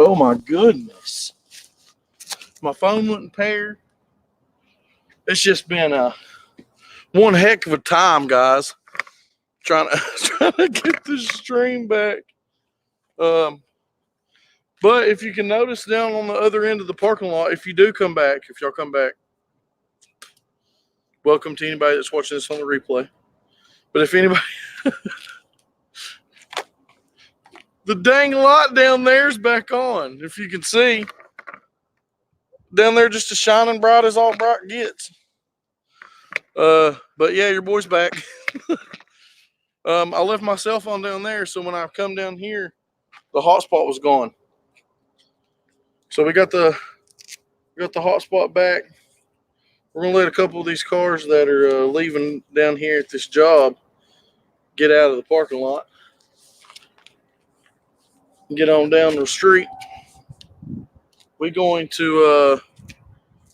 Oh my goodness. My phone wouldn't pair. It's just been one heck of a time, guys. Trying to get the stream back. But if you can notice down on the other end of the parking lot, if y'all come back, welcome to anybody that's watching this on the replay. But if anybody, the dang light down there's back on. If you can see, down there just as shining bright as all bright gets. But yeah, your boy's back. I left my cell phone down there, so when I come down here, the hotspot was gone. So we got the hotspot back. We're gonna let a couple of these cars that are leaving down here at this job get out of the parking lot and get on down the street. We're going to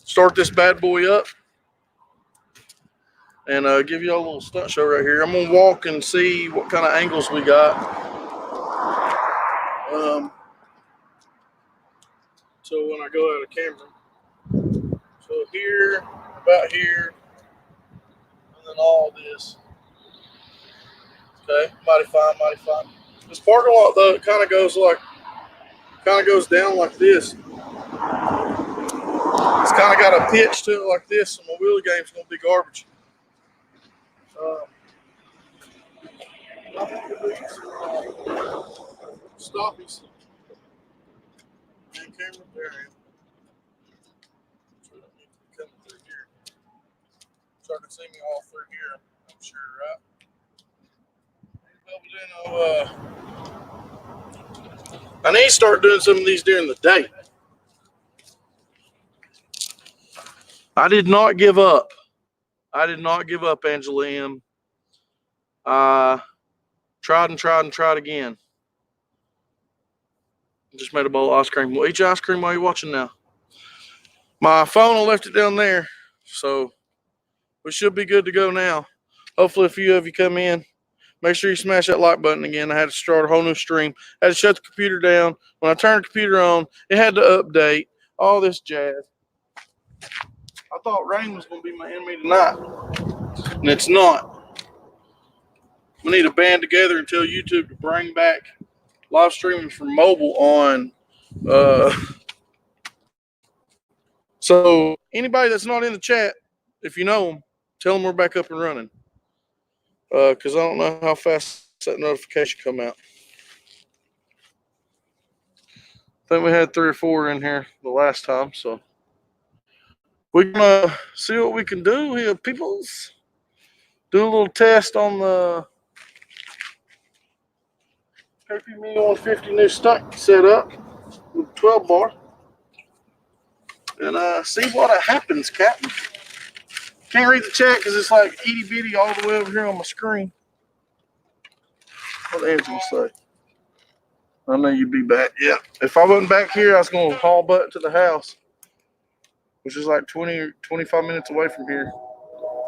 start this bad boy up and give y'all a little stunt show right here. I'm gonna walk and see what kind of angles we got. So when I go out of camera, so here, about here, and then all this. Okay, mighty fine, mighty fine. This parking lot though, it kind of goes down like this. It's kind of got a pitch to it like this, and my wheelie game's gonna be garbage. Stoppies. And camera there. So I don't need to be coming through here. So I can see me all through here, I'm sure, right? I need to start doing some of these during the day. I did not give up. Angela M. Tried and tried again. Just made a bowl of ice cream. Well, eat your ice cream while you're watching now. My phone, I left it down there, so we should be good to go now. Hopefully a few of you come in. Make sure you smash that like button again. I had to start a whole new stream. I had to shut the computer down. When I turned the computer on, it had to update. All this jazz. I thought rain was going to be my enemy tonight, and it's not. We need to band together and tell YouTube to bring back live streaming from mobile on. So anybody that's not in the chat, if you know them, tell them we're back up and running. Because I don't know how fast that notification come out. I think we had 3 or 4 in here the last time, so we're gonna see what we can do here, peoples. Do a little test on the KP 150 new stunt setup with 12 bar. And see what happens, Captain. Can't read the chat because it's like itty bitty all the way over here on my screen. What Angela say? I know you'd be back. Yeah. If I wasn't back here, I was going to haul butt to the house, which is like 20, 25 minutes away from here,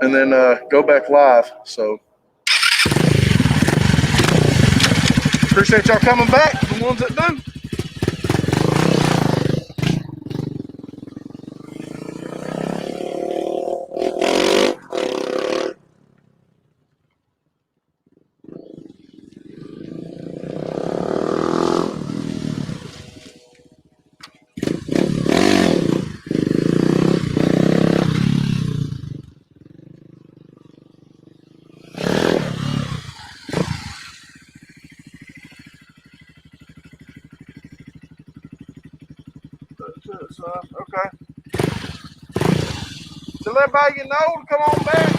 and then go back live. So appreciate y'all coming back, the ones that do. Okay. So let everybody get know to come on back.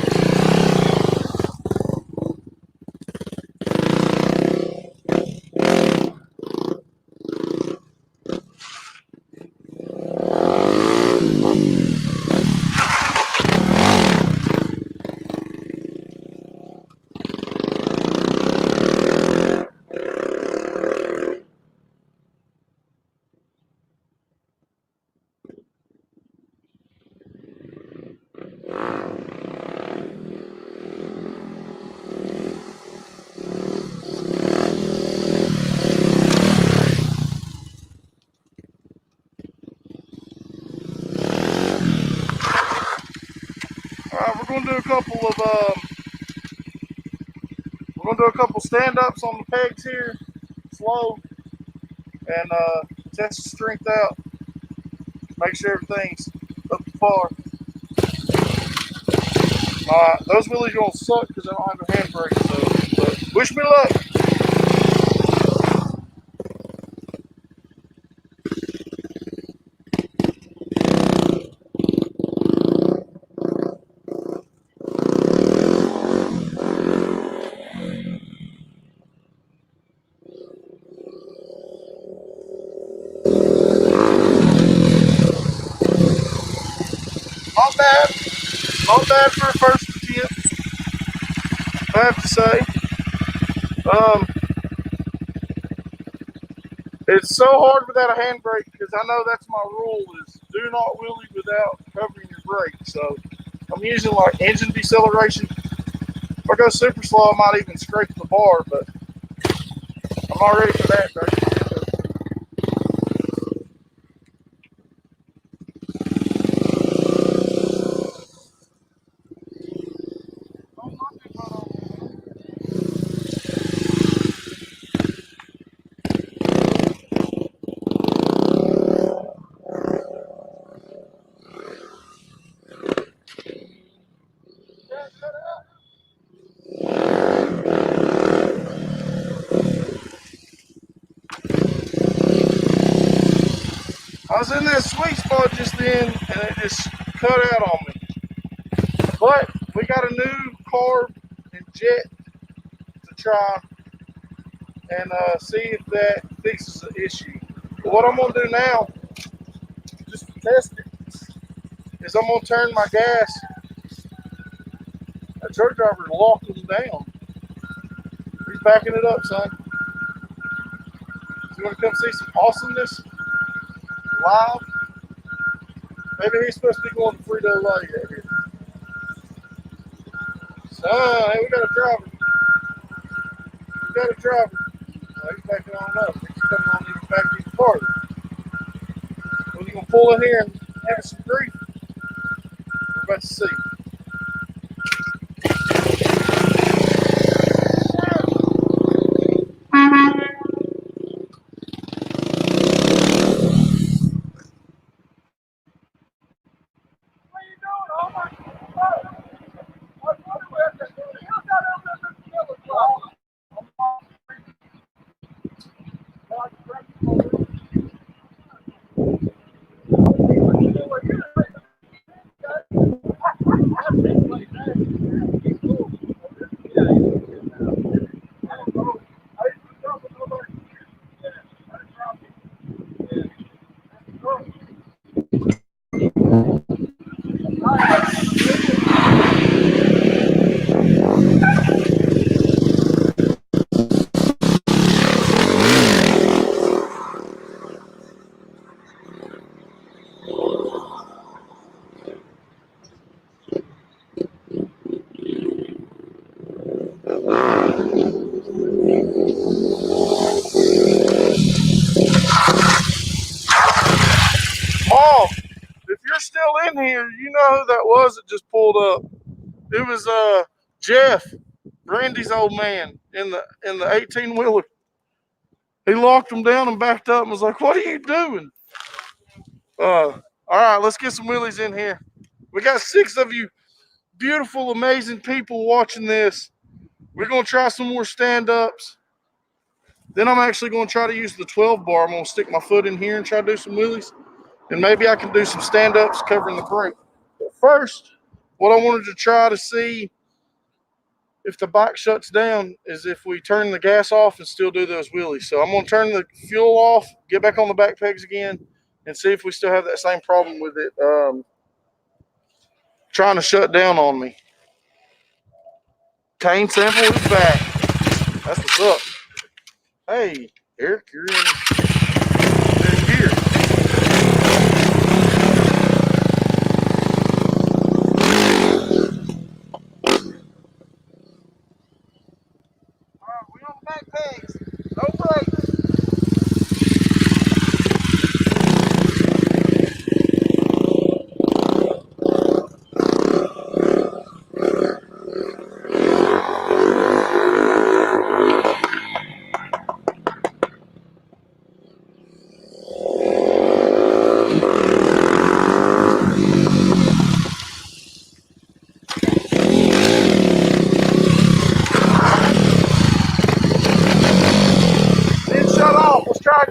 We're gonna do a couple stand-ups on the pegs here, slow, and test the strength out. Make sure everything's up to par. Those wheelies gonna suck because I don't have a handbrake, so but wish me luck. Not bad for a first attempt, I have to say. It's so hard without a handbrake because I know that's my rule is do not wheelie without covering your brake. So I'm using like engine deceleration. If I go super slow, I might even scrape the bar, but I'm not ready for that, though. I was in that sweet spot just then, and it just cut out on me. But we got a new carb and jet to try and see if that fixes the issue. But what I'm going to do now, just to test it, is I'm going to turn my gas. That truck driver locked him down. He's backing it up, son. You want to come see some awesomeness live? Maybe he's supposed to be going to Frito-Lay right here. Son, hey, we got a driver. We got a driver. He's backing on up. He's coming on even back even farther. When you going to pull in here and give us some grief? We're about to see. Mom, if you're still in here, you know who that was that just pulled up. It was Jeff, Randy's old man in the 18-wheeler. He locked him down and backed up and was like, "What are you doing?" All right, let's get some wheelies in here. We got 6 of you beautiful, amazing people watching this. We're going to try some more stand-ups. Then I'm actually going to try to use the 12 bar. I'm going to stick my foot in here and try to do some wheelies. And maybe I can do some stand-ups covering the brake. But first, what I wanted to try to see if the bike shuts down is if we turn the gas off and still do those wheelies. So I'm going to turn the fuel off, get back on the back pegs again, and see if we still have that same problem with it trying to shut down on me. Cane sample is back. That's what's up. Hey, Eric, you're in here. All right, we on the back pegs. No brakes.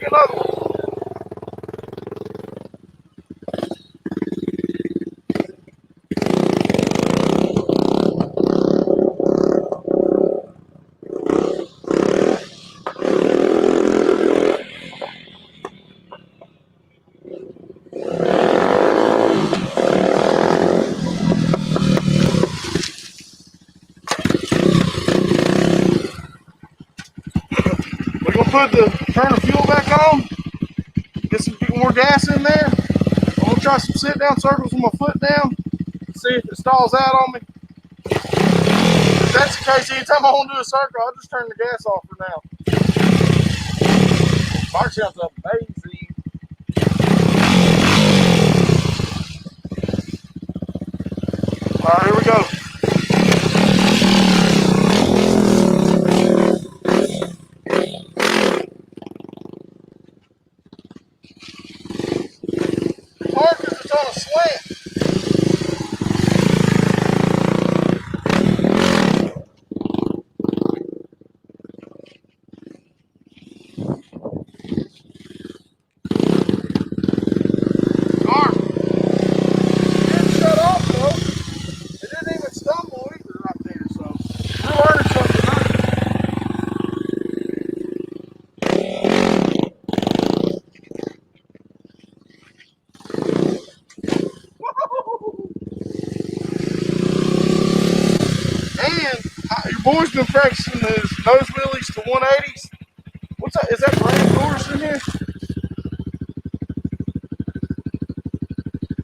another one. We're gonna turn the fuel back on, get some more gas in there. I'm gonna try some sit down circles with my foot down, see if it stalls out on me. If that's the case, anytime I want to do a circle, I'll just turn the gas off for now. Mark sounds amazing. All right, here we go. Hard because it's on a slant. Darn. It didn't shut off though. It didn't even stumble either right there, so we're learning something. And your boy's been practicing his nose wheelies to 180s. What's that? Is that brand doors in here?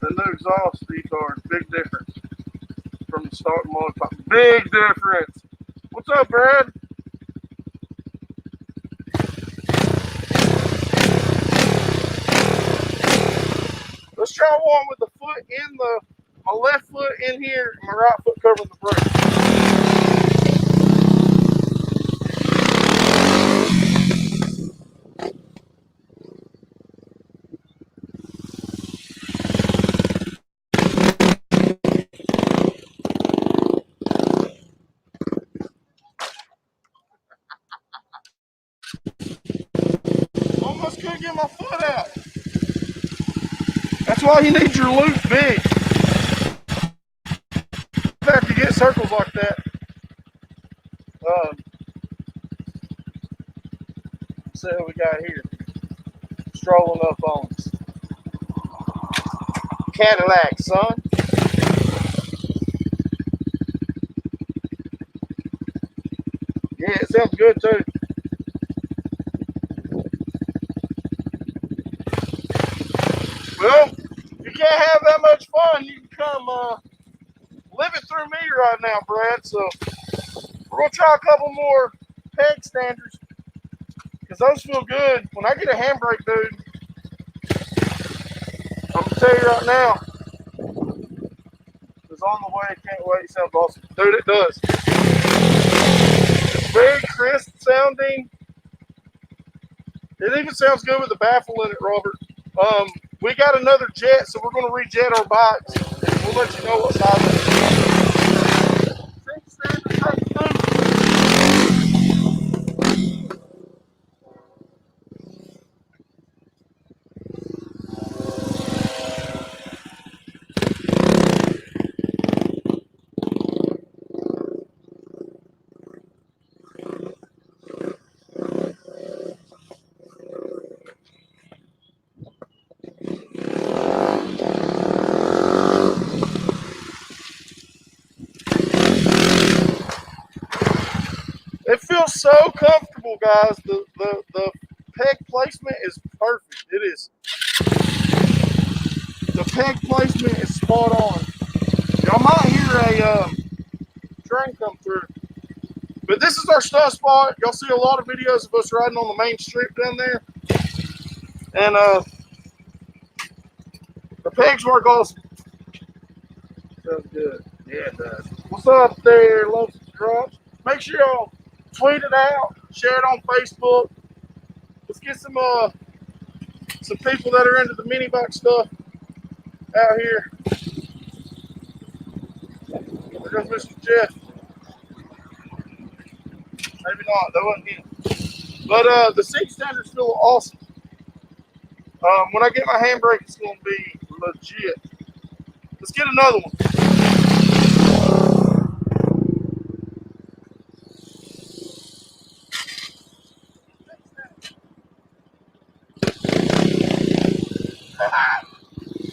The new exhaust Etard, big difference from the starting motor. Big difference. What's up, Brad? Let's try one with the foot in my left foot in here, and my right foot covering the brake. Almost couldn't get my foot out. That's why you need your loop big. You have to get circles like that. Let's see what we got here. Strolling up on us. Cadillac, son. Yeah, it sounds good too. Well, if you can't have that much fun, you can come live it through me right now, Brad. So we're gonna try a couple more peg standards because those feel good. When I get a handbrake, dude, I'm gonna tell you right now, it's on the way. Can't wait. It sounds awesome, dude. It does. It's very crisp sounding. It even sounds good with the baffle in it, Robert. We got another jet, so we're going to rejet our bikes. We'll let you know what size it It feels so comfortable, guys. The peg placement is perfect. It is. The peg placement is spot on. Y'all might hear a train come through. But this is our stunt spot. Y'all see a lot of videos of us riding on the main strip down there. And the pegs work awesome. Sounds good. Yeah, it does. What's up there, loves and drops? Make sure y'all tweet it out, share it on Facebook. Let's get some people that are into the mini bike stuff out here. There goes Mr. Jeff. Maybe not, that wasn't him. But the seat standards feel awesome. When I get my handbrake, it's going to be legit. Let's get another one.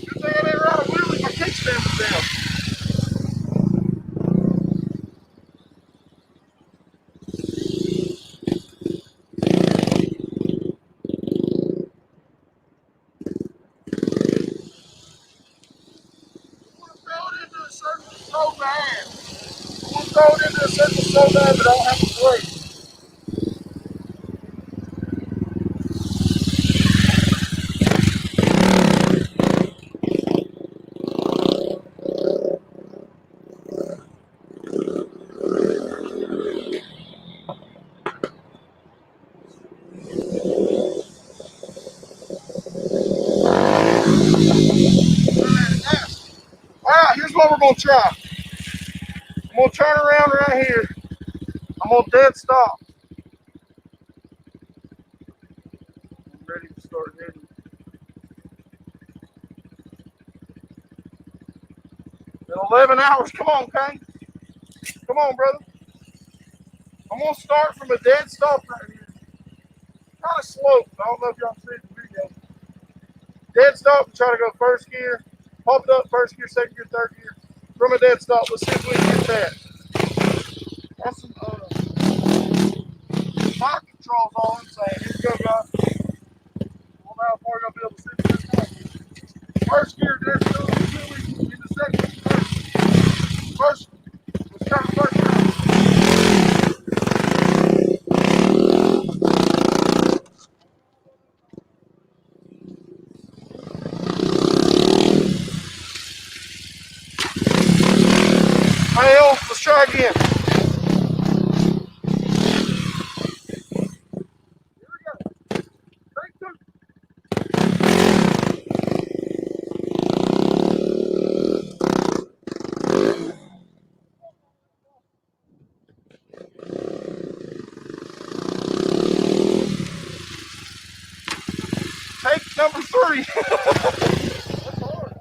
Good thing I didn't ride a wheelie. My kickstand was down. So bad. We'll throw it into a circle so bad, but I don't have to brake. Alright, here's what we're going to try. I'm going to turn around right here. I'm going to dead stop. I'm ready to start heading. In 11 hours. Come on, Kane. Come on, brother. I'm going to start from a dead stop right here. Kind of slow. I don't know if y'all see the video. Dead stop and try to go first gear. Pop it up, first gear, second gear, third gear. From a dead stop. Let's see if we can get that. That's some fire controls all I'm saying. Here we go, guys. Well, now before you're going to be able to see this time. First gear, dead stop. In the second gear. First. Let's try the first gear. Fail. Let's try again. Here we go. Take two. Take number 3. That's hard.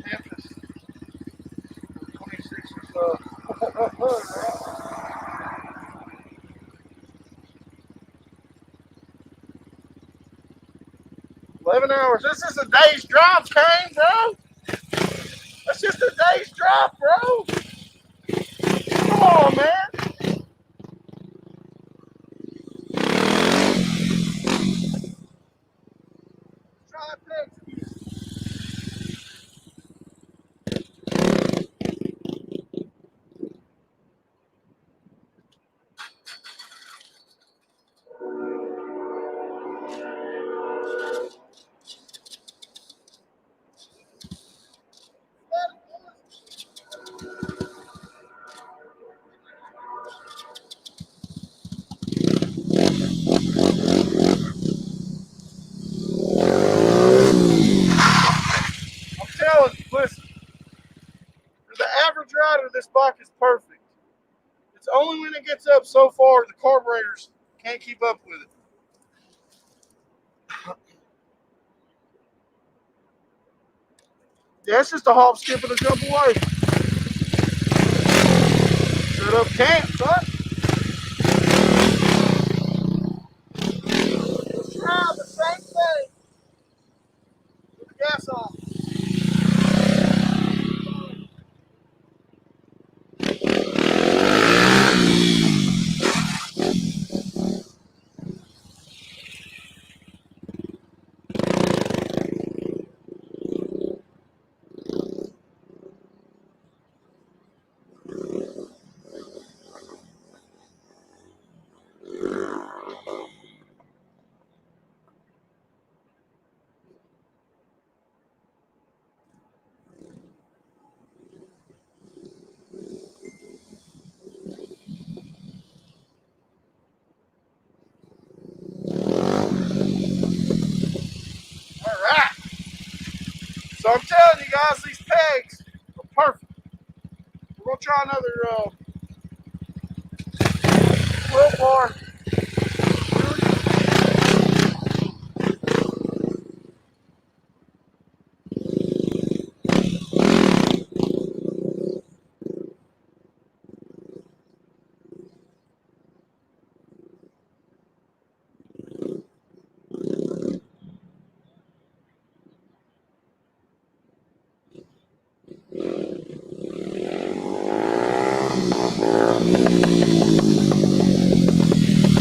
Memphis. 26 or so. 11 hours. This is a day's drive, Kane, bro. That's just a day's drive, bro. Come on, man. Try that. I'm telling you, listen. For the average rider, this bike is perfect. It's only when it gets up so far, the carburetors can't keep up with it. Yeah, it's just a hop, skip, and a jump away. Set up camp, son. Let's try the same thing with the gas on. So I'm telling you guys, these pegs are perfect. We're gonna try another wheel bar.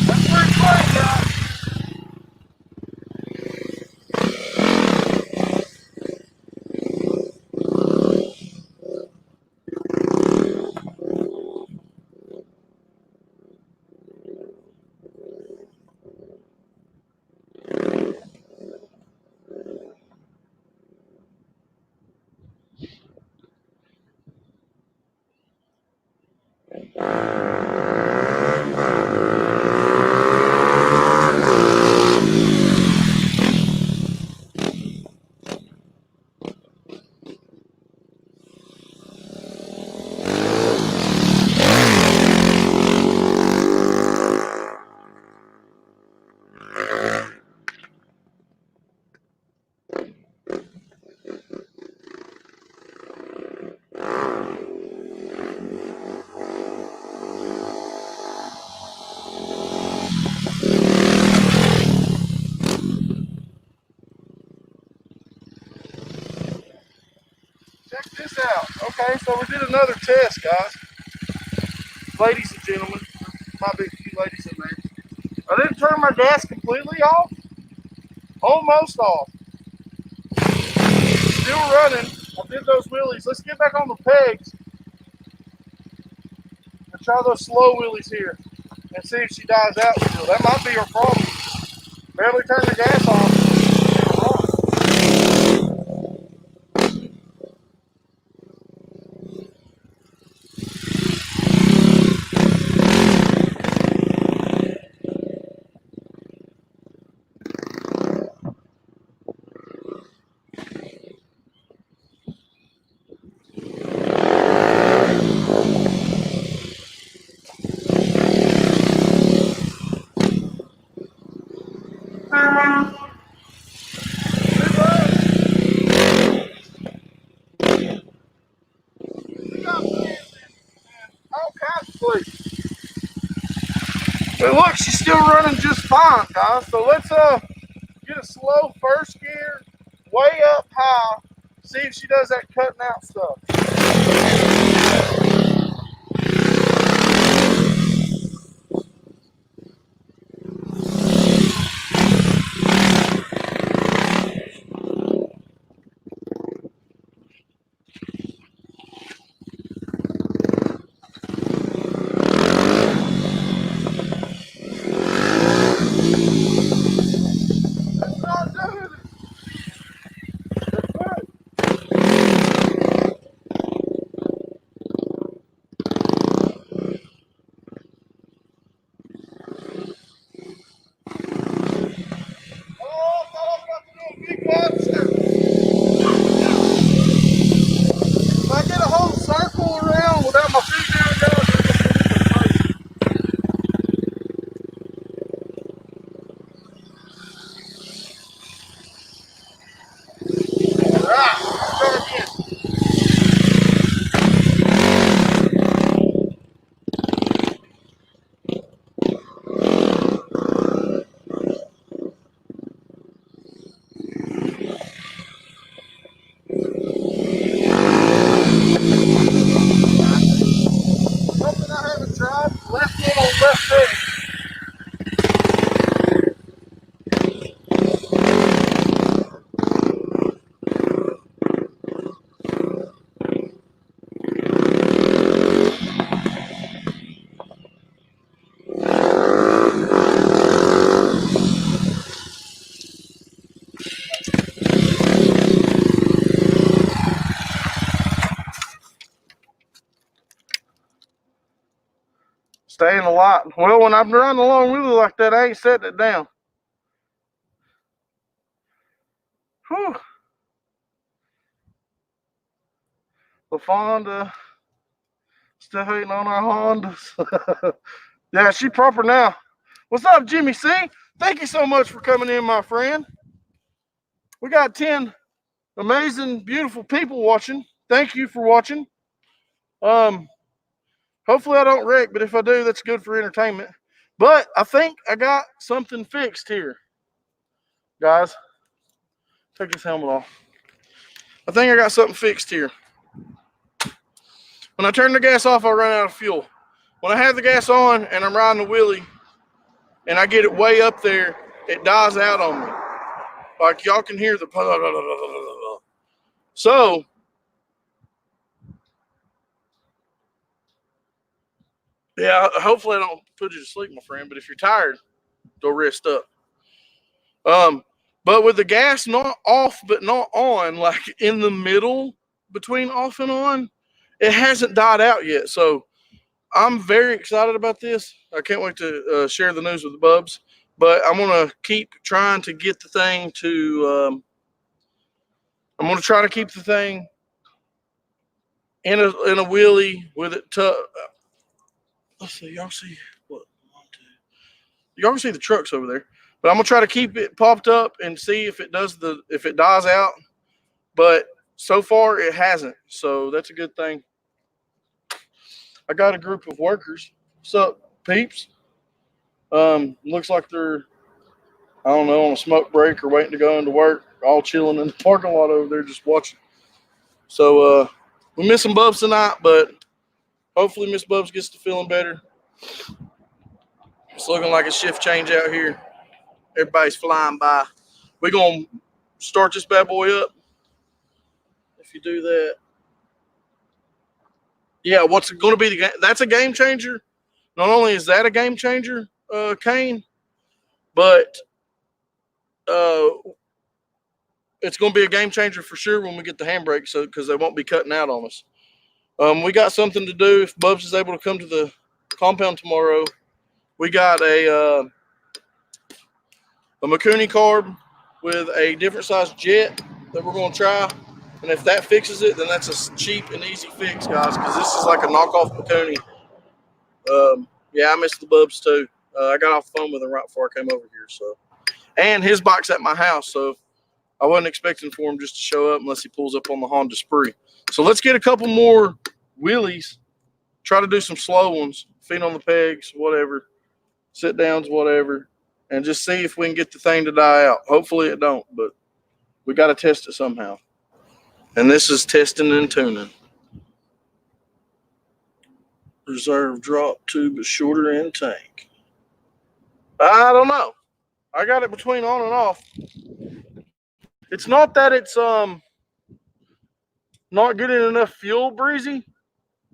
That's pretty close, guys. Check this out. Okay, so we did another test, guys. Ladies and gentlemen, there might be a few ladies in there. I didn't turn my gas completely off. Almost off. Still running. I did those wheelies. Let's get back on the pegs and try those slow wheelies here and see if she dies out still. That might be her problem. Barely turn the gas off. All kinds of sleep. But look, she's still running just fine, guys. So let's get a slow first gear, way up high, see if she does that cutting out stuff. That's not doing it. Oh, I thought I was about to do a big lobster. If I get a whole circle around without my feet down there, all right, let's try again. Something I haven't tried. Left foot on left foot. Staying a lot. Well, when I'm running along really like that, I ain't setting it down. Whew. LaFonda. Still hating on our Hondas. Yeah, she proper now. What's up, Jimmy C? Thank you so much for coming in, my friend. We got 10 amazing, beautiful people watching. Thank you for watching. Hopefully I don't wreck, but if I do, that's good for entertainment. But I think I got something fixed here. Guys, take this helmet off. I think I got something fixed here. When I turn the gas off, I run out of fuel. When I have the gas on and I'm riding the wheelie and I get it way up there, it dies out on me. Like y'all can hear the so yeah, hopefully I don't put you to sleep, my friend, but if you're tired, go rest up. But with the gas not off but not on, like in the middle between off and on, it hasn't died out yet. So I'm very excited about this. I can't wait to share the news with the bubs. But I'm gonna keep trying to get the thing to. I'm gonna try to keep the thing in a wheelie with it. Let's see, y'all see what? Y'all can see the trucks over there. But I'm gonna try to keep it popped up and see if it dies out. But so far it hasn't, so that's a good thing. I got a group of workers. What's up, peeps? Looks like they're, I don't know, on a smoke break or waiting to go into work, all chilling in the parking lot over there just watching. So we're missing Bubs tonight, but hopefully Miss Bubs gets to feeling better. It's looking like a shift change out here. Everybody's flying by. We're going to start this bad boy up. If you do that. Yeah, what's going to be the game? That's a game changer. Not only is that a game changer, Kane, but it's going to be a game changer for sure when we get the handbrake, so because they won't be cutting out on us. We got something to do. If Bubs is able to come to the compound tomorrow, we got a Mikuni carb with a different size jet that we're going to try. And if that fixes it, then that's a cheap and easy fix, guys, because this is like a knockoff Mikuni. Yeah, I missed the Bubs too. I got off the phone with him right before I came over here. So, and his bike's at my house, so I wasn't expecting for him just to show up unless he pulls up on the Honda Spree. So let's get a couple more wheelies. Try to do some slow ones, feet on the pegs, whatever, sit downs, whatever, and just see if we can get the thing to die out. Hopefully it don't, but we got to test it somehow. And this is testing and tuning. Reserve drop tube is shorter in tank. I don't know. I got it between on and off. It's not that it's not getting enough fuel, Breezy.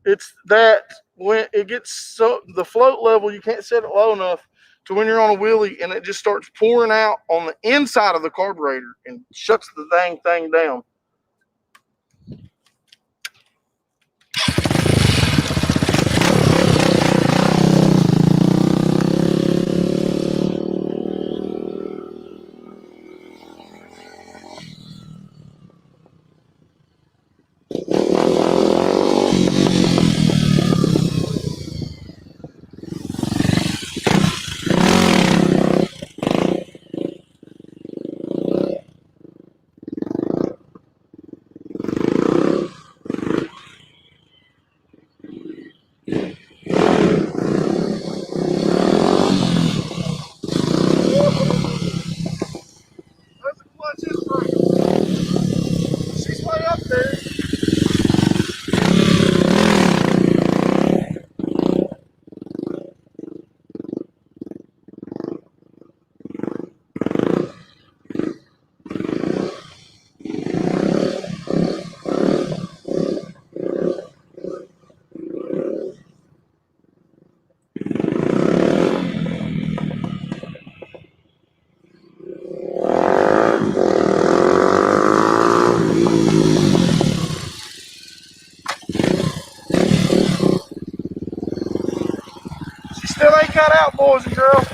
It's that when it gets so the float level, you can't set it low enough to when you're on a wheelie and it just starts pouring out on the inside of the carburetor and shuts the dang thing down. She's way up there. She still ain't cut out, boys and girls.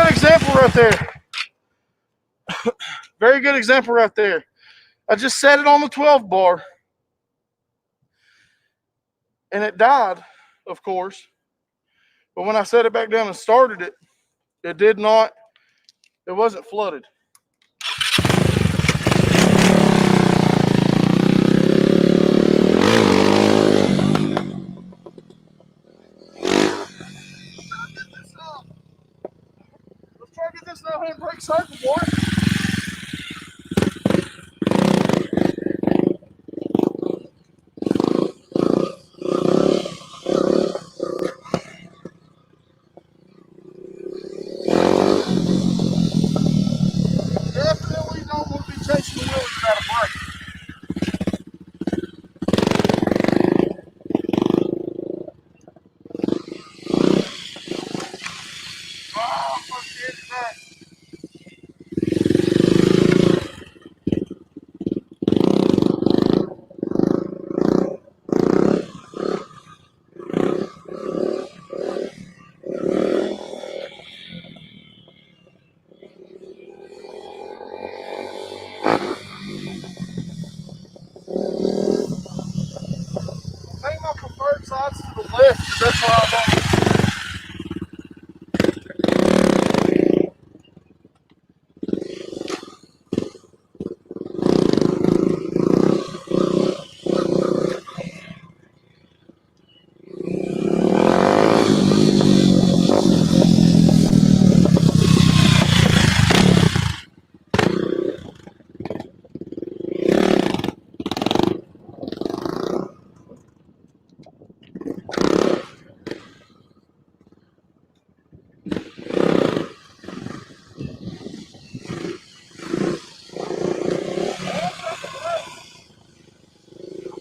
good example right there. Very good example right there. I just set it on the 12 bar and it died, of course. But when I set it back down and started it, it did not, it wasn't flooded. Let's try to get this no handbrake circle, boy. Definitely don't want to be chasing the wheels without a brake. Oh, let's get it back. I think my preferred side's to the left because that's where I want it.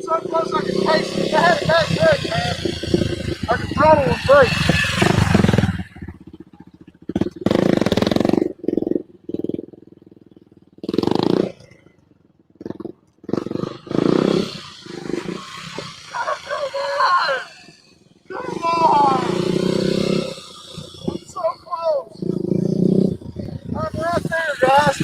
So close I can taste it. I had it back good, man. I can throttle and brake. Come on! I'm so close. I'm right there, guys.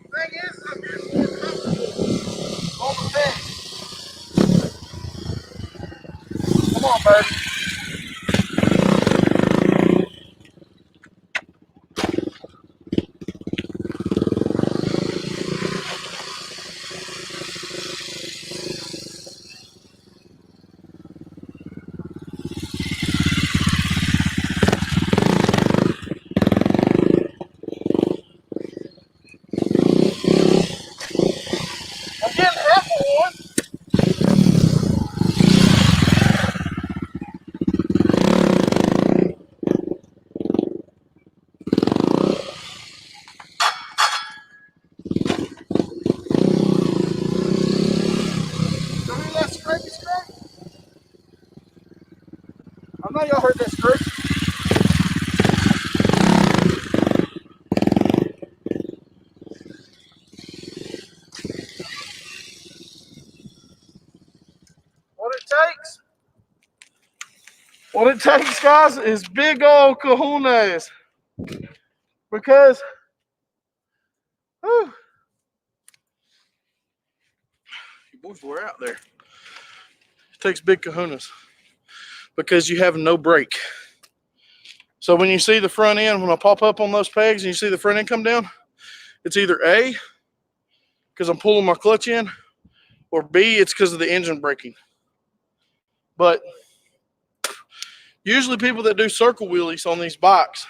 Thing is, I'm getting more comfortable on the bed. Come on, baby. I'm getting half of one. So hear that scrapey scrape? I know y'all heard that scrape. What it takes, guys, is big old cojones. Because, whew, you boys were out there. It takes big kahunas because you have no brake. So when you see the front end, when I pop up on those pegs and you see the front end come down, it's either A, because I'm pulling my clutch in, or B, it's because of the engine braking. But usually people that do circle wheelies on these bikes,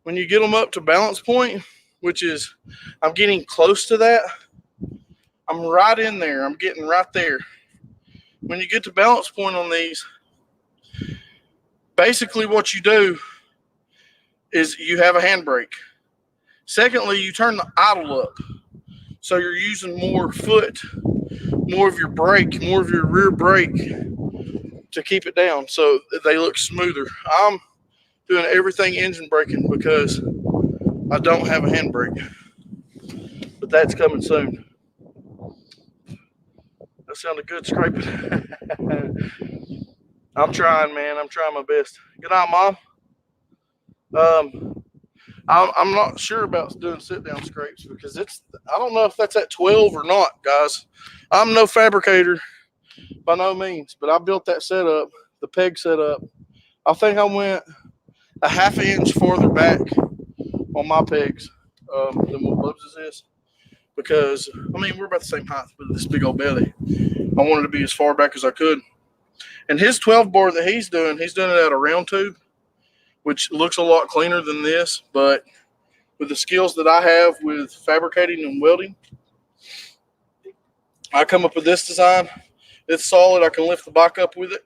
when you get them up to balance point, which is, I'm getting close to that, I'm right in there. I'm getting right there. When you get to balance point on these, basically what you do is you have a handbrake. Secondly, you turn the idle up. So you're using more foot, more of your brake, more of your rear brake to keep it down so they look smoother. I'm doing everything engine braking because I don't have a handbrake. But that's coming soon. That sounded good scraping. I'm trying, man. I'm trying my best. Good night, Mom. I'm not sure about doing sit-down scrapes because I don't know if that's at 12 or not, guys. I'm no fabricator by no means, but I built that setup, the peg setup. I think I went a half an inch farther back on my pegs than what Bubs is because, I mean, we're about the same height with this big old belly. I wanted to be as far back as I could. And his 12 bar that he's doing it out of round tube, which looks a lot cleaner than this, but with the skills that I have with fabricating and welding, I come up with this design. It's solid. I can lift the bike up with it.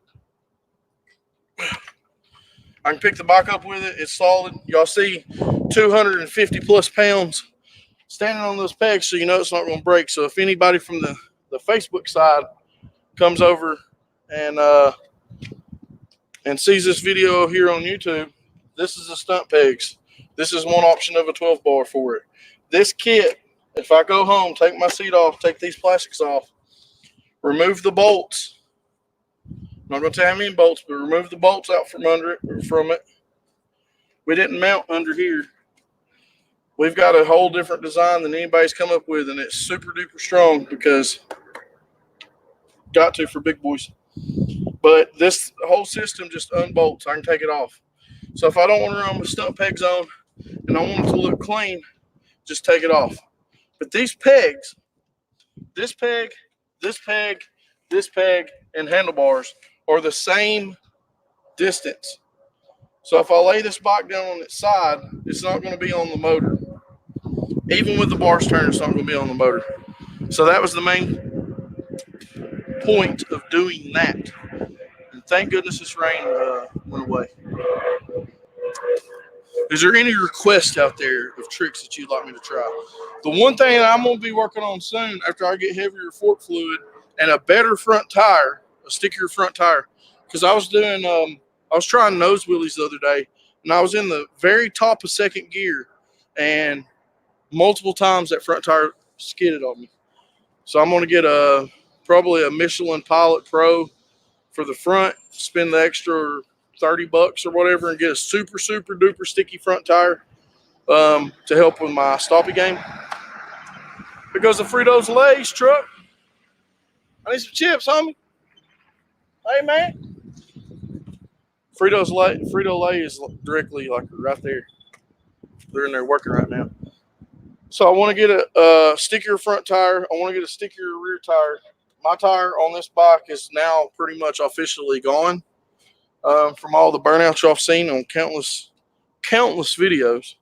I can pick the bike up with it. It's solid. Y'all see 250 plus pounds standing on those pegs, so you know it's not going to break. So if anybody from the Facebook side comes over and sees this video here on YouTube, this is the stunt pegs. This is one option of a 12 bar for it. This kit, if I go home, take my seat off, take these plastics off, remove the bolts. I'm not going to tell you how many bolts, but remove the bolts out from under it or from it. We didn't mount under here. We've got a whole different design than anybody's come up with, and it's super duper strong because got to for big boys. But this whole system just unbolts. I can take it off. So if I don't want to run with stunt pegs on and I want it to look clean, just take it off. But these pegs, this peg, this peg, this peg, and handlebars are the same distance. So if I lay this bike down on its side, it's not going to be on the motor. Even with the bars turned, it's not going to be on the motor. So that was the main point of doing that. And thank goodness this rain went away. Is there any requests out there of tricks that you'd like me to try? The one thing I'm going to be working on soon after I get heavier fork fluid and a better front tire, a stickier front tire, because I was trying nose wheelies the other day, and I was in the very top of second gear, and multiple times that front tire skidded on me. So I'm going to get probably a Michelin Pilot Pro for the front, spend the extra $30 or whatever, and get a super, super duper sticky front tire to help with my stoppie game. Because of Fritos Lay's truck. I need some chips, homie. Hey, man. Frito-Lay is directly like right there. They're in there working right now. So I want to get a stickier front tire. I want to get a stickier rear tire. My tire on this bike is now pretty much officially gone. From all the burnouts y'all have seen on countless videos.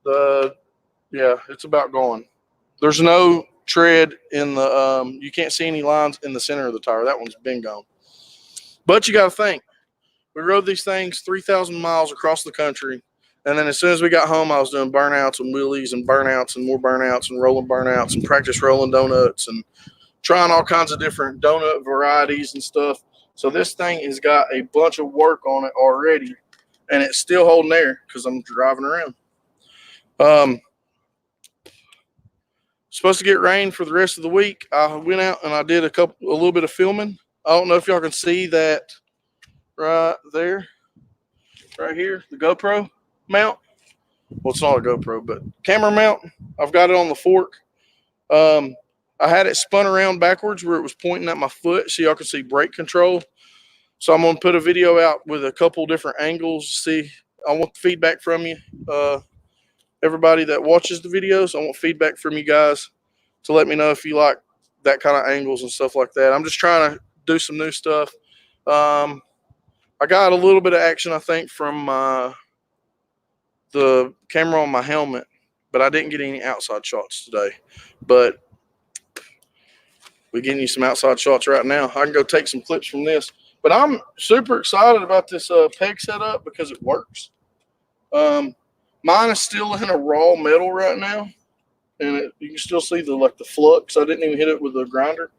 It's about gone. There's no tread in the you can't see any lines in the center of the tire. That one's been gone. But you got to think, we rode these things 3,000 miles across the country, and then as soon as we got home, I was doing burnouts and wheelies and burnouts and more burnouts and rolling burnouts and practice rolling donuts and trying all kinds of different donut varieties and stuff. So this thing has got a bunch of work on it already, and it's still holding there because I'm driving around. Supposed to get rain for the rest of the week. I went out and I did a little bit of filming. I don't know if y'all can see that right there, right here, the GoPro mount. Well, it's not a GoPro, but camera mount. I've got it on the fork. I had it spun around backwards where it was pointing at my foot so y'all can see brake control. So I'm going to put a video out with a couple different angles. See, I want feedback from you. Everybody that watches the videos, I want feedback from you guys to let me know if you like that kind of angles and stuff like that. I'm just trying to do some new stuff. I got a little bit of action, I think, from the camera on my helmet, but I didn't get any outside shots today. But we're getting you some outside shots right now. I can go take some clips from this. But I'm super excited about this peg setup because it works. Mine is still in a raw metal right now, and you can still see the flux. I didn't even hit it with a grinder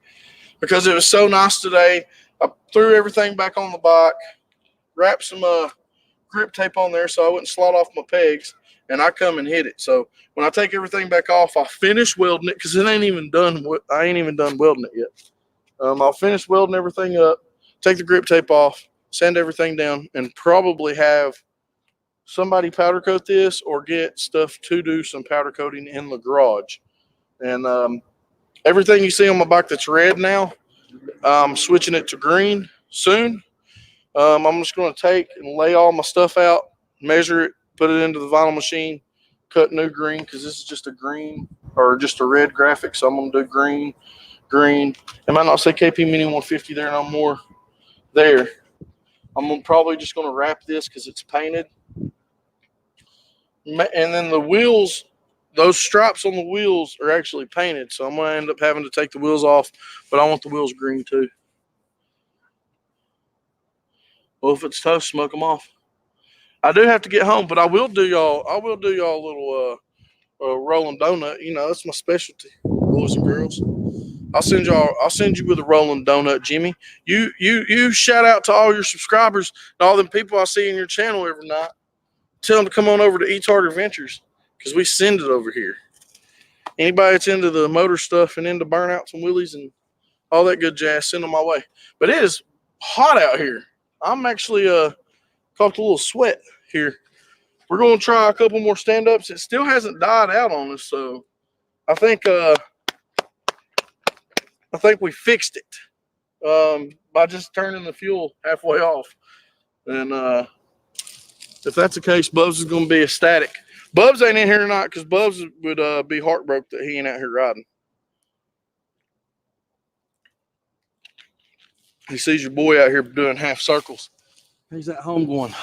because it was so nice today. I threw everything back on the bike, wrapped some grip tape on there so I wouldn't slide off my pegs, and I come and hit it. So when I take everything back off, I'll finish welding it because it ain't even done. I ain't even done welding it yet. I'll finish welding everything up, take the grip tape off, sand everything down, and probably have somebody powder coat this or get stuff to do some powder coating in the garage. And everything you see on my bike that's red now, I'm switching it to green soon. I'm just going to take and lay all my stuff out, measure it, put it into the vinyl machine, cut new green because this is just a green or just a red graphic. So I'm going to do green, green. It might not say KP Mini 150 there no more. There. I'm probably just going to wrap this because it's painted. And then the wheels, those stripes on the wheels are actually painted. So I'm going to end up having to take the wheels off, but I want the wheels green too. Well, if it's toast, smoke them off. I do have to get home, but I will do y'all a little rolling donut. You know, that's my specialty, boys and girls. I'll send you with a rolling donut, Jimmy. You shout out to all your subscribers and all them people I see in your channel every night. Tell them to come on over to Etard Adventures because we send it over here. Anybody that's into the motor stuff and into burnouts and wheelies and all that good jazz, send them my way. But it is hot out here. I'm actually caught a little sweat here. We're going to try a couple more stand-ups. It still hasn't died out on us, so I think we fixed it by just turning the fuel halfway off. And if that's the case, Bubs is going to be ecstatic. Bubs ain't in here tonight because Bubs would be heartbroken that he ain't out here riding. He sees your boy out here doing half circles. He's at home going,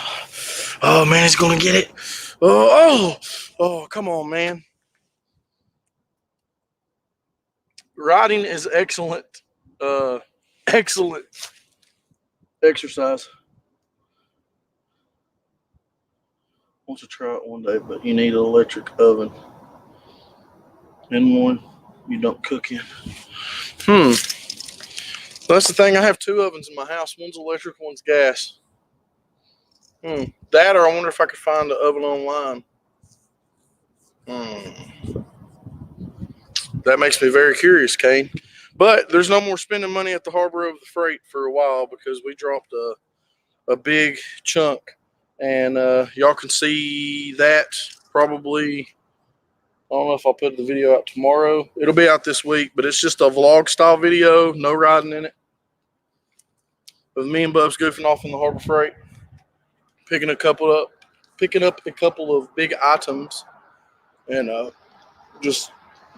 oh, man, he's going to get it. Oh, come on, man. Riding is excellent exercise. I want to try it one day, but you need an electric oven. And one you don't cook in. That's the thing. I have 2 ovens in my house. One's electric, one's gas. That, or I wonder if I could find the oven online. That makes me very curious, Kane. But there's no more spending money at the Harbor of the Freight for a while because we dropped a big chunk. And y'all can see that probably, I don't know if I'll put the video out tomorrow. It'll be out this week, but it's just a vlog style video, no riding in it. With me and Bubs goofing off in the Harbor Freight, picking up a couple of big items, and just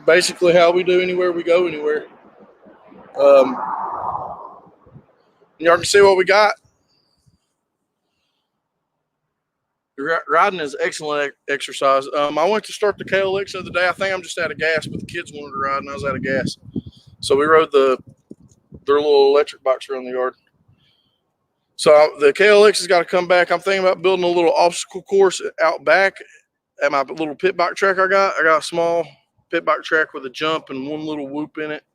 basically how we do anywhere we go anywhere. Y'all can see what we got. Riding is excellent exercise. I went to start the KLX the other day. I think I'm just out of gas, but the kids wanted to ride, and I was out of gas. So we rode their little electric bikes around the yard. So the KLX has got to come back. I'm thinking about building a little obstacle course out back at my little pit bike track I got. I got a small pit bike track with a jump and one little whoop in it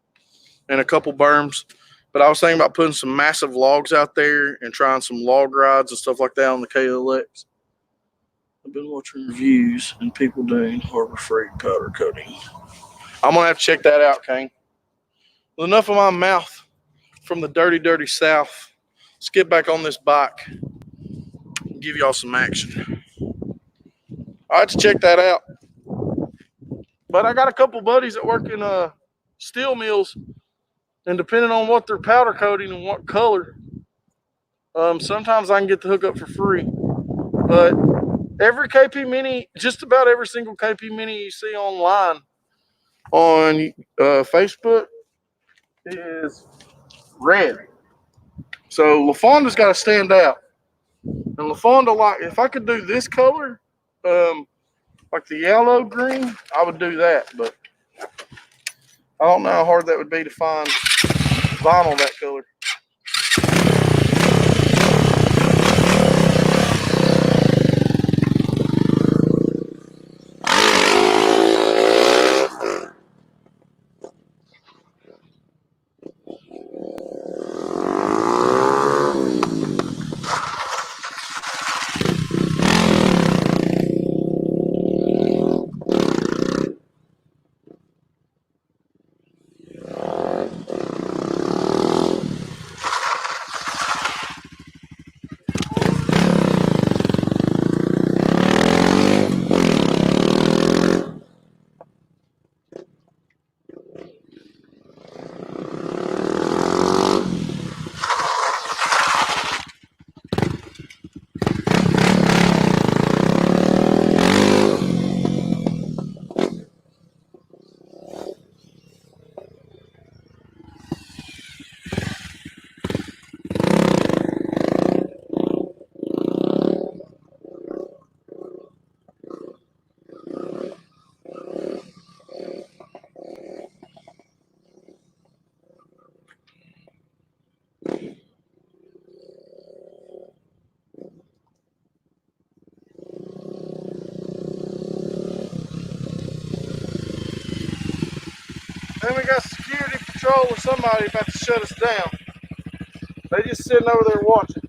and a couple berms. But I was thinking about putting some massive logs out there and trying some log rides and stuff like that on the KLX. I've been watching reviews and people doing Harbor Freight powder coating. I'm going to have to check that out, Kane. Well, enough of my mouth from the dirty, dirty South. Let's get back on this bike and give y'all some action. I have to check that out. But I got a couple buddies that work in steel mills, and depending on what they're powder coating and what color, sometimes I can get the hookup for free. But every KP Mini, just about every single KP Mini you see online on Facebook is red. So LaFonda's got to stand out. And LaFonda, like, if I could do this color, like the yellow green, I would do that. But I don't know how hard that would be to find vinyl that color. Then we got security patrol or somebody about to shut us down. They just sitting over there watching.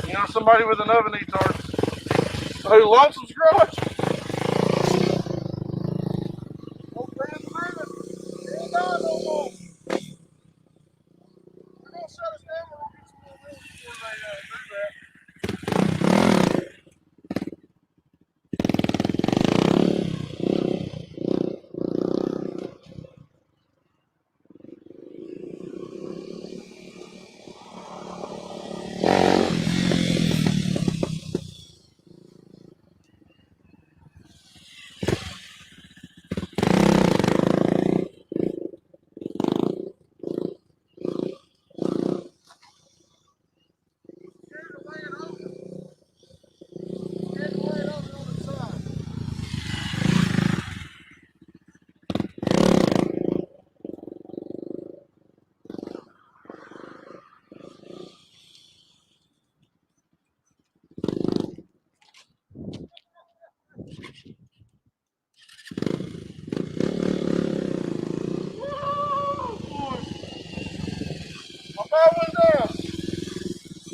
You know, somebody with an oven Etard. Who, Lonesome's garage? Oh, man, he ain't dying no more. They're gonna shut us down. We're gonna get some more room before they do that.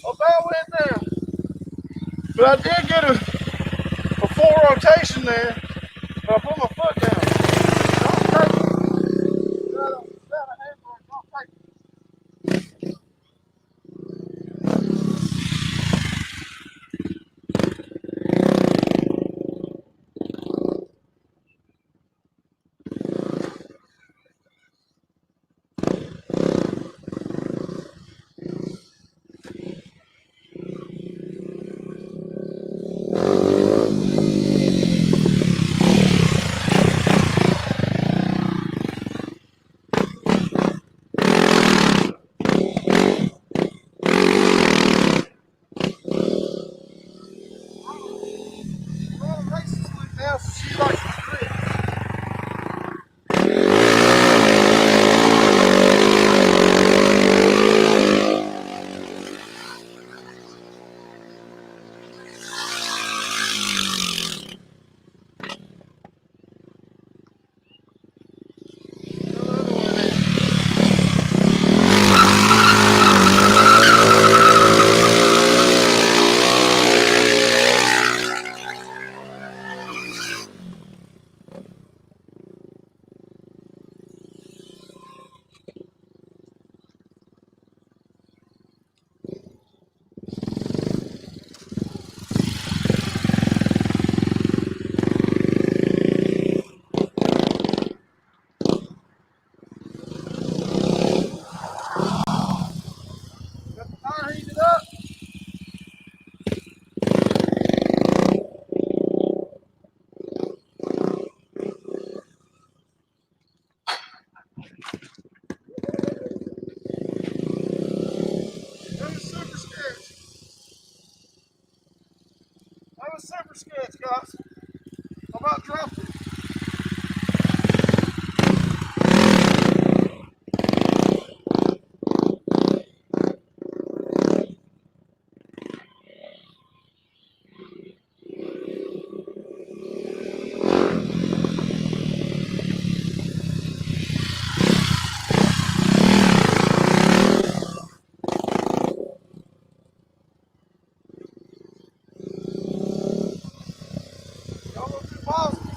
About went down. But I did get a full rotation there. But I put my foot down. Don't take it. Without a handbrake, don't take it. Now, so she likes to drift. Got the tire heated up. That was super sketch. That was super sketch, guys. I about dropped it. Y'all gonna do positive.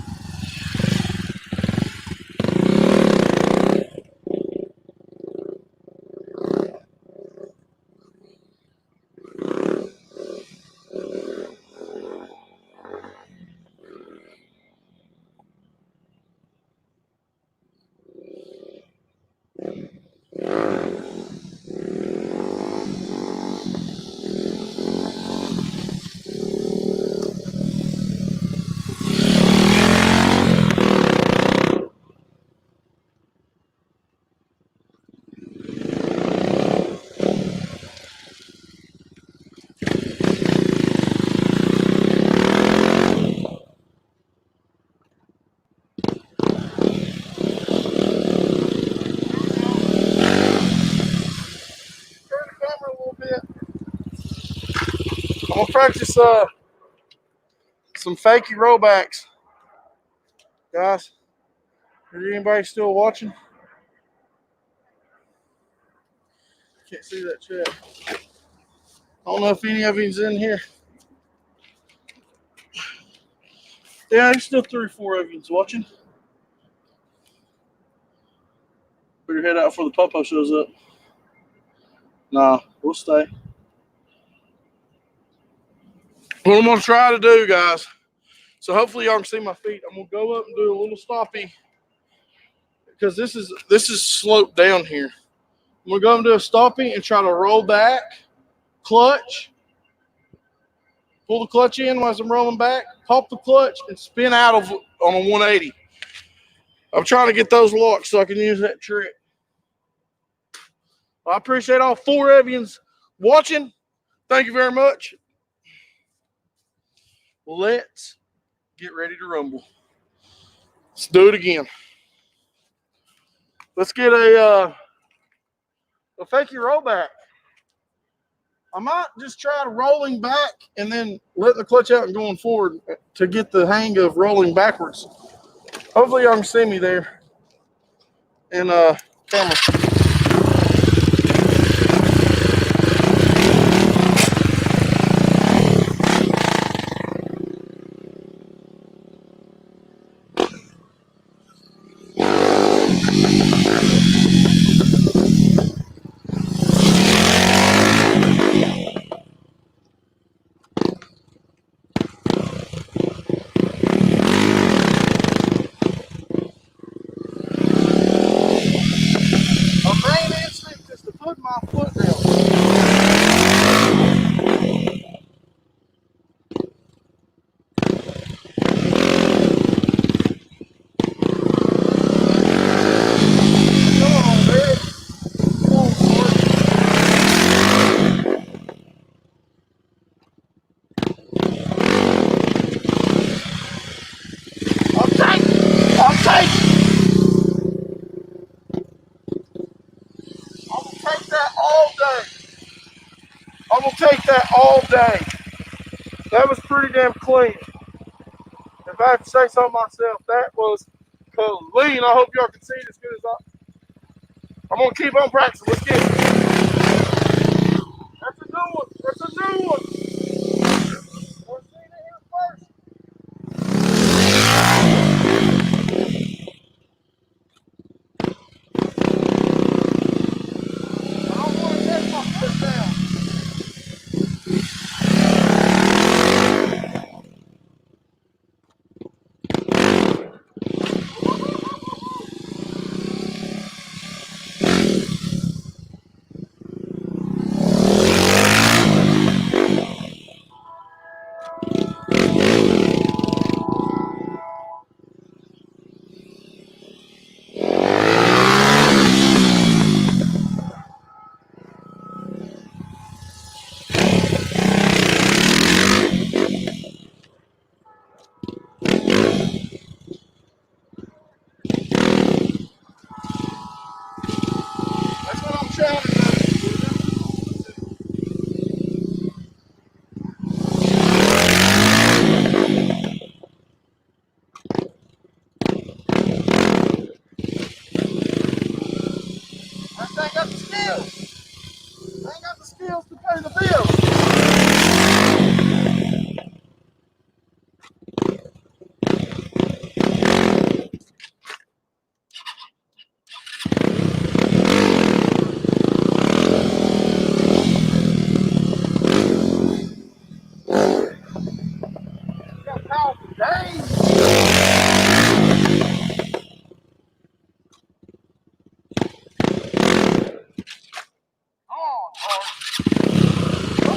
Turn the camera a little bit. I'm gonna practice some fakey rollbacks. Guys, is anybody still watching? Can't see that chat. I don't know if any of you's in here. Yeah, there's still 3 or 4 of you's watching. Put your head out before the popo shows up. Nah, we'll stay. What I'm going to try to do, guys, so hopefully y'all can see my feet. I'm going to go up and do a little stoppy because this is sloped down here. I'm going to go up and do a stoppy and try to roll back, clutch, pull the clutch in as I'm rolling back, pop the clutch, and spin out on a 180. I'm trying to get those locks so I can use that trick. I appreciate all 4 of you watching. Thank you very much. Let's get ready to rumble. Let's do it again. Let's get a fakey rollback. I might just try rolling back and then letting the clutch out and going forward to get the hang of rolling backwards. Hopefully y'all can see me there in camera. Put my foot down. Come on, man. Come on, boy. I'm taking. I'm gonna take that all day. I'm gonna take that all day. That was pretty damn clean. If I have to say so myself, that was clean. I hope y'all can see it as good as I'm gonna keep on practicing. Let's get it. That's a new one. That's a new one. Let's see it here first. I don't want to take my foot down. That's what I'm shouting at. I ain't got the skills. I ain't got the skills to pay the bills. Got powerful days. Oh, Lord.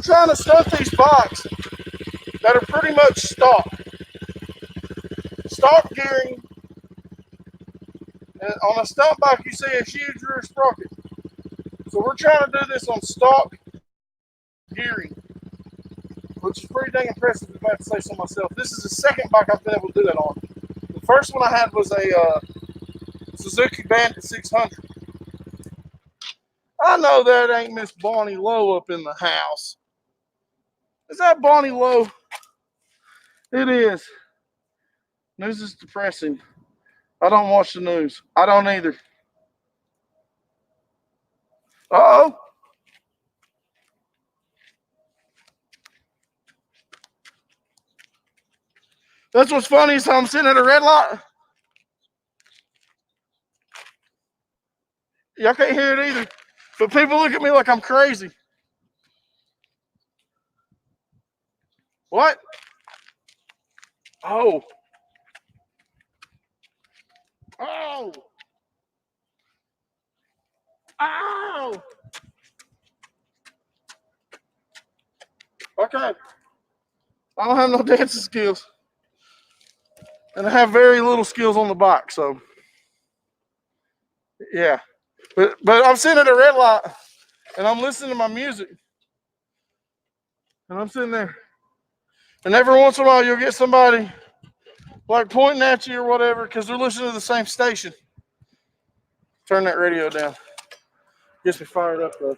trying to stunt these bikes that are pretty much stock gearing. And on a stunt bike, you see a huge rear sprocket. So we're trying to do this on stock gearing, which is pretty dang impressive if I have to say so myself. This is the second bike I've been able to do that on. The first one I had was a Suzuki Bandit 600. I know that ain't Miss Bonnie Lowe up in the house. Is that Bonnie Lowe? It is. News is depressing. I don't watch the news. I don't either. Uh-oh. That's what's funny is how I'm sitting at a red light. Y'all can't hear it either. But people look at me like I'm crazy. What? Oh. Oh. Ow. Okay. I don't have no dancing skills. And I have very little skills on the bike, so yeah. But I'm sitting at a red light and I'm listening to my music. And I'm sitting there. And every once in a while you'll get somebody like pointing at you or whatever because they're listening to the same station. Turn that radio down. Gets me fired up though.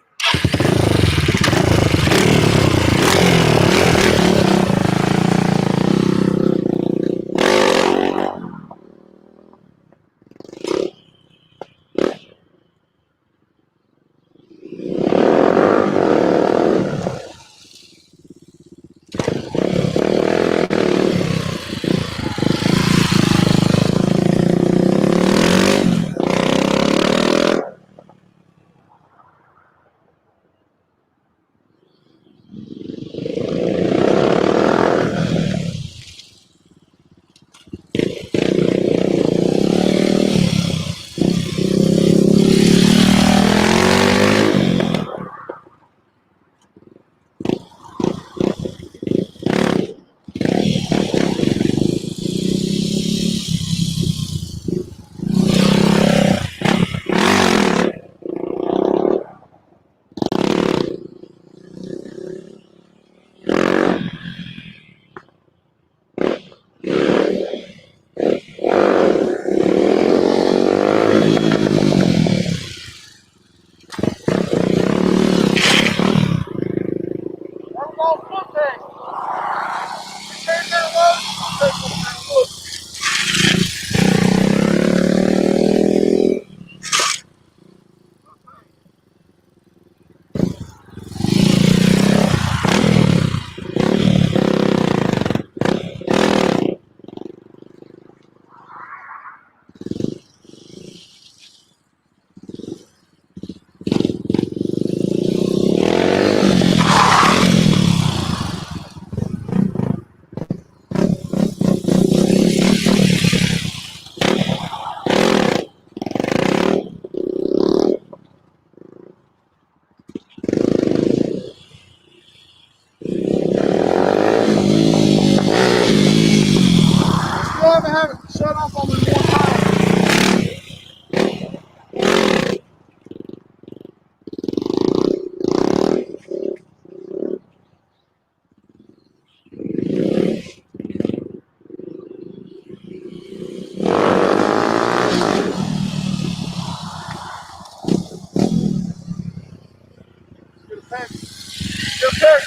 Have it shut off on me one time. Okay.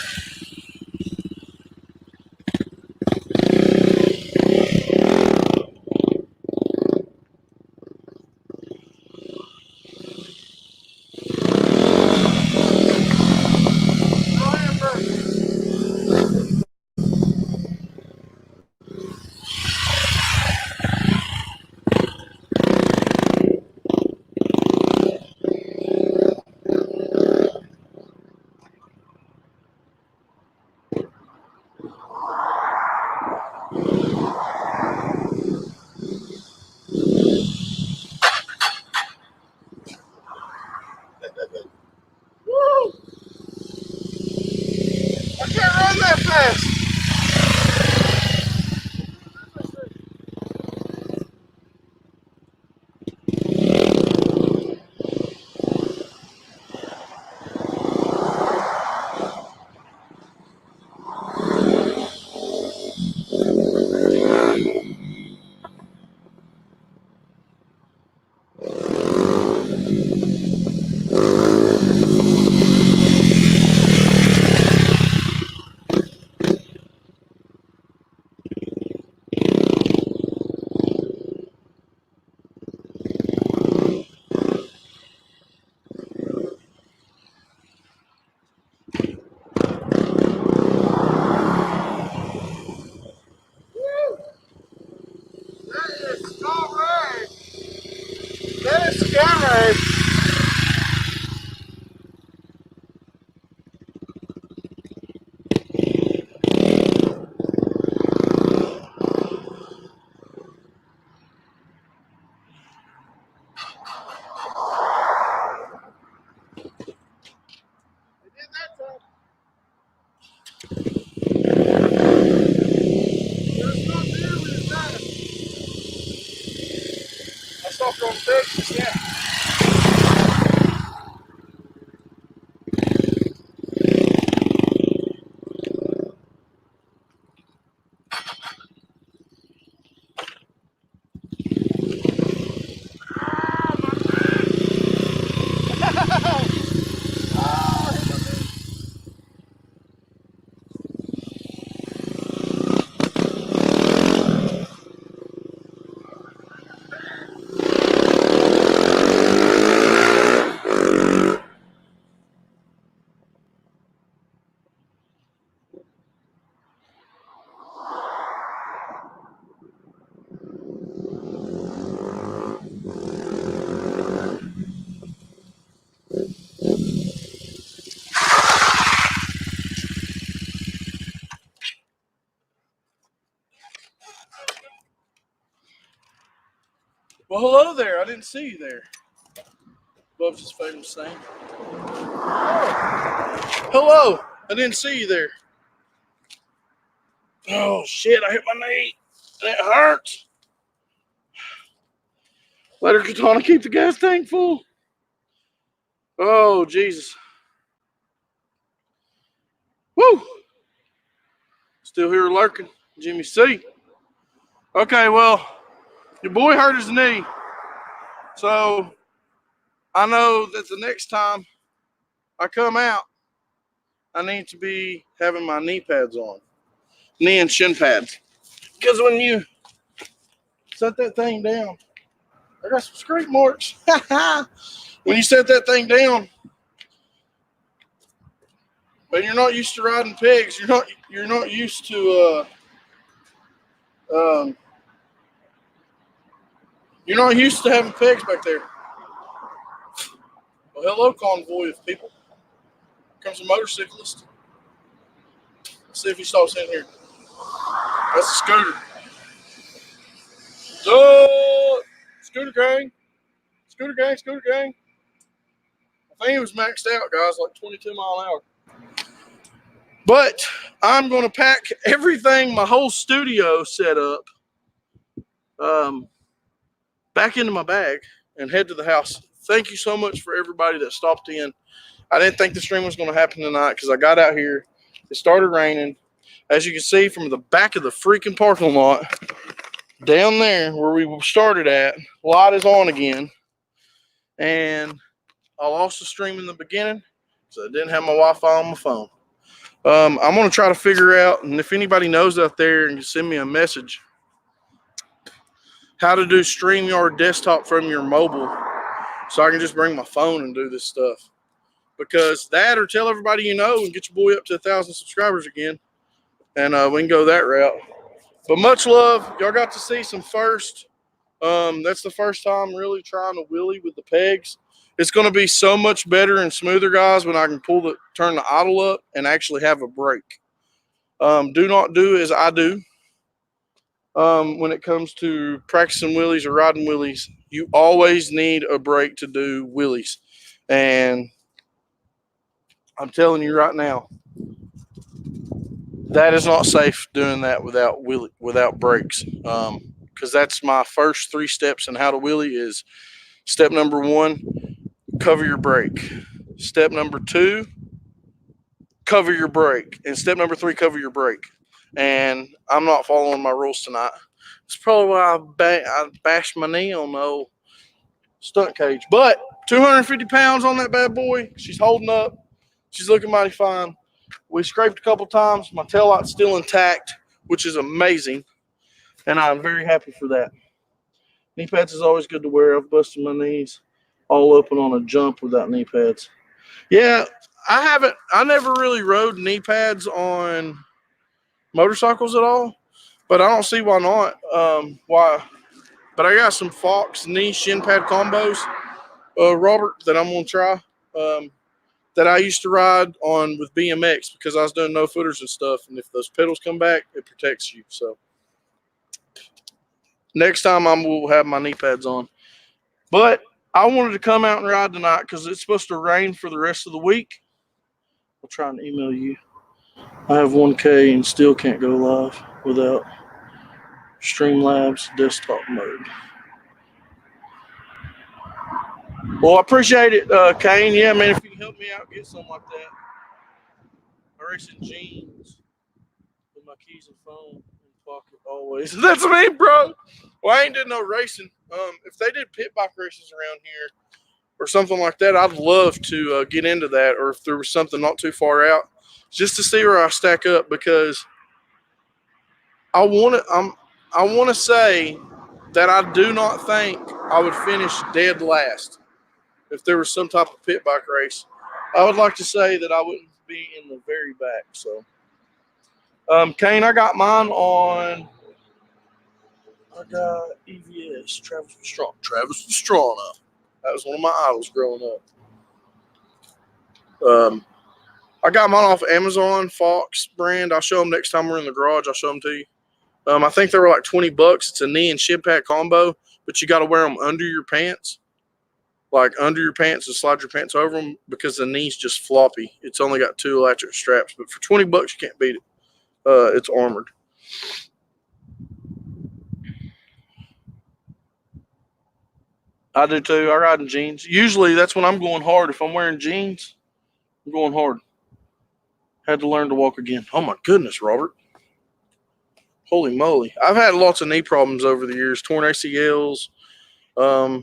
that fast. That is all right. That is scary. I stopped on Texas, yeah. Well, hello there. I didn't see you there. Loves his famous saying. Oh. Hello. I didn't see you there. Oh, shit. I hit my knee. And it hurts. Let her katana keep the gas tank full. Oh, Jesus. Woo. Still here lurking. Jimmy C. Okay, well, your boy hurt his knee. So I know that the next time I come out, I need to be having my knee pads on. Knee and shin pads. Because when you set that thing down, I got some scrape marks. When you set that thing down, when you're not used to riding pigs, you're not used to you're not used to having pigs back there. Well, hello, convoy of people. Here comes a motorcyclist. Let's see if he stops in here. That's a scooter. Scooter gang. Scooter gang, scooter gang. I think it was maxed out, guys, like 22 mile an hour. But I'm going to pack everything, my whole studio set up, back into my bag and head to the house. Thank you so much for everybody that stopped in. I didn't think the stream was going to happen tonight because I got out here. It started raining. As you can see from the back of the freaking parking lot, down there where we started at, light is on again. And I lost the stream in the beginning, so I didn't have my Wi-Fi on my phone. I'm going to try to figure out, and if anybody knows out there and can send me a message, how to do StreamYard desktop from your mobile so I can just bring my phone and do this stuff. Because that, or tell everybody you know and get your boy up to 1,000 subscribers again, and we can go that route. But much love. Y'all got to see some first. That's the first time really trying to wheelie with the pegs. It's going to be so much better and smoother, guys, when I can turn the idle up and actually have a brake. Do not do as I do. When it comes to practicing wheelies or riding wheelies, you always need a brake to do wheelies. And I'm telling you right now, that is not safe doing that without brakes. Because that's my first 3 steps in how to wheelie is step number 1, cover your brake. Step number 2, cover your brake. And step number 3, cover your brake. And I'm not following my rules tonight. It's probably why I bashed my knee on the old stunt cage. But 250 pounds on that bad boy. She's holding up. She's looking mighty fine. We scraped a couple times. My taillight's still intact, which is amazing. And I'm very happy for that. Knee pads is always good to wear. I've busted my knees all open on a jump without knee pads. Yeah, I never really rode knee pads on motorcycles at all, but I don't see why not. Why? But I got some Fox knee shin pad combos, Robert, that I'm gonna try. That I used to ride on with BMX because I was doing no footers and stuff. And if those pedals come back, it protects you. So next time I will have my knee pads on. But I wanted to come out and ride tonight because it's supposed to rain for the rest of the week. I'll try and email you. I have 1K and still can't go live without Streamlabs desktop mode. Well, I appreciate it, Kane. Yeah, man, if you can help me out, get something like that. I race in jeans with my keys and phone in pocket always. That's me, bro. Well, I ain't did no racing. If they did pit bike races around here or something like that, I'd love to get into that. Or if there was something not too far out, just to see where I stack up, because I want to say that I do not think I would finish dead last if there was some type of pit bike race. I would like to say that I wouldn't be in the very back. So, Kane, I got mine on. I got EVS, Travis Pastrana. That was one of my idols growing up. I got mine off Amazon, Fox brand. I'll show them next time we're in the garage. I'll show them to you. I think they were like $20. It's a knee and shin pad combo, but you got to wear them under your pants, like under your pants, and slide your pants over them because the knee's just floppy. It's only got 2 electric straps, but for $20, you can't beat it. It's armored. I do too. I ride in jeans. Usually that's when I'm going hard. If I'm wearing jeans, I'm going hard. Had to learn to walk again. Oh my goodness, Robert. Holy moly. I've had lots of knee problems over the years. Torn ACLs, a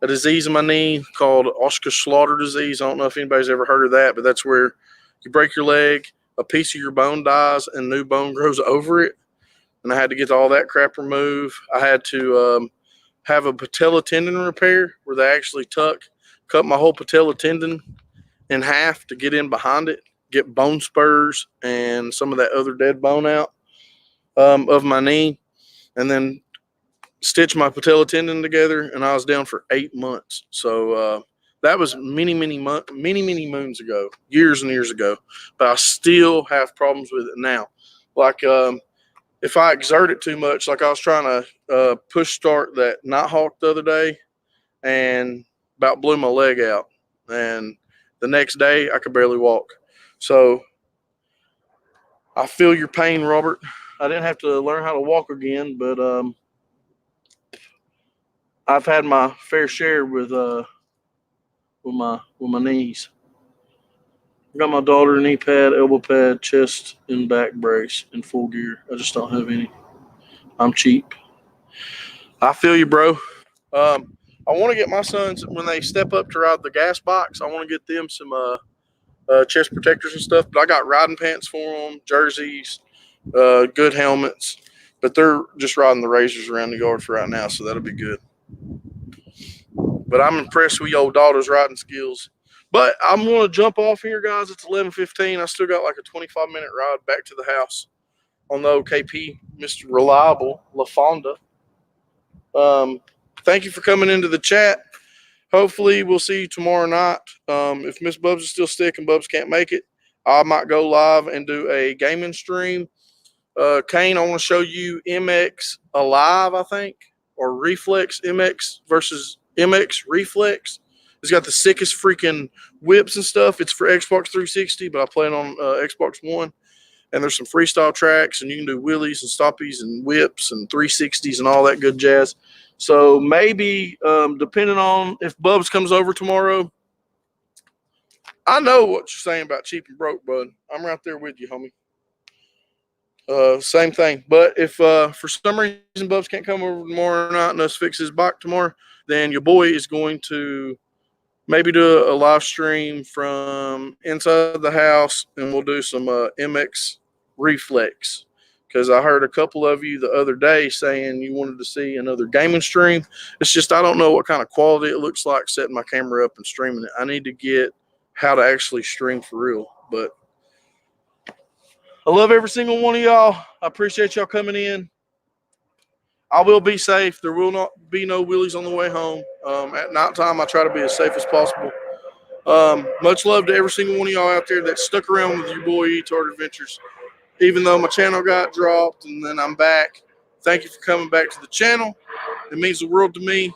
disease in my knee called Osgood-Schlatter disease. I don't know if anybody's ever heard of that, but that's where you break your leg, a piece of your bone dies, and new bone grows over it. And I had to get all that crap removed. I had to have a patella tendon repair where they actually cut my whole patella tendon in half to get in behind it, get bone spurs and some of that other dead bone out of my knee, and then stitch my patella tendon together. And I was down for 8 months. So that was many moons ago, years and years ago. But I still have problems with it now. Like if I exert it too much, like I was trying to push start that Nighthawk the other day and about blew my leg out. And the next day I could barely walk. So I feel your pain, Robert. I didn't have to learn how to walk again, but I've had my fair share with my knees. I got my daughter knee pad, elbow pad, chest and back brace in full gear. I just don't have any. I'm cheap. I feel you, bro. I want to get my sons, when they step up to ride the gas box, I want to get them some chest protectors and stuff. But I got riding pants for them, jerseys, good helmets. But they're just riding the razors around the yard for right now, so that'll be good. But I'm impressed with your old daughter's riding skills. But I'm going to jump off here, guys. It's 11:15. I still got like a 25-minute ride back to the house on the OKP, Mr. Reliable LaFonda. Thank you for coming into the chat. Hopefully, we'll see you tomorrow night. If Miss Bubs is still sick and Bubs can't make it, I might go live and do a gaming stream. Kane, I want to show you MX Alive, I think, or Reflex MX versus MX Reflex. It's got the sickest freaking whips and stuff. It's for Xbox 360, but I play it on Xbox One. and there's some freestyle tracks, and you can do wheelies and stoppies and whips and 360s and all that good jazz. So maybe, depending on if Bubs comes over tomorrow, I know what you're saying about cheap and broke, bud. I'm right there with you, homie. Same thing. But if for some reason Bubs can't come over tomorrow night and us fix his bike tomorrow, then your boy is going to maybe do a live stream from inside the house, and we'll do some MX Reflex. Because I heard a couple of you the other day saying you wanted to see another gaming stream. It's just I don't know what kind of quality it looks like setting my camera up and streaming it. I need to get how to actually stream for real. But I love every single one of y'all. I appreciate y'all coming in. I will be safe. There will not be no wheelies on the way home. At nighttime, I try to be as safe as possible. Much love to every single one of y'all out there that stuck around with your boy Etard Adventures. Even though my channel got dropped and then I'm back, thank you for coming back to the channel. It means the world to me.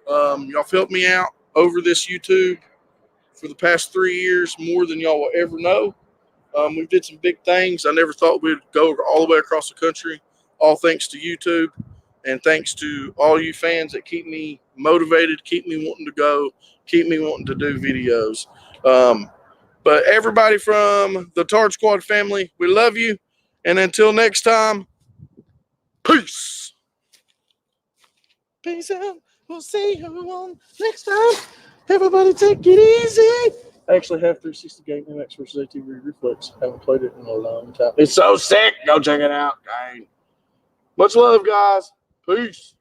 Y'all have helped me out over this YouTube for the past 3 years more than y'all will ever know. We did some big things. I never thought we'd go all the way across the country, all thanks to YouTube and thanks to all you fans that keep me motivated, keep me wanting to go, keep me wanting to do videos. But everybody from the Etard Squad family, we love you. And until next time, peace. Peace out. We'll see you on next time. Everybody take it easy. I actually have 360 Game MX versus ATV Reflex. Haven't played it in a long time. It's so sick. Go check it out. Dang. Much love, guys. Peace.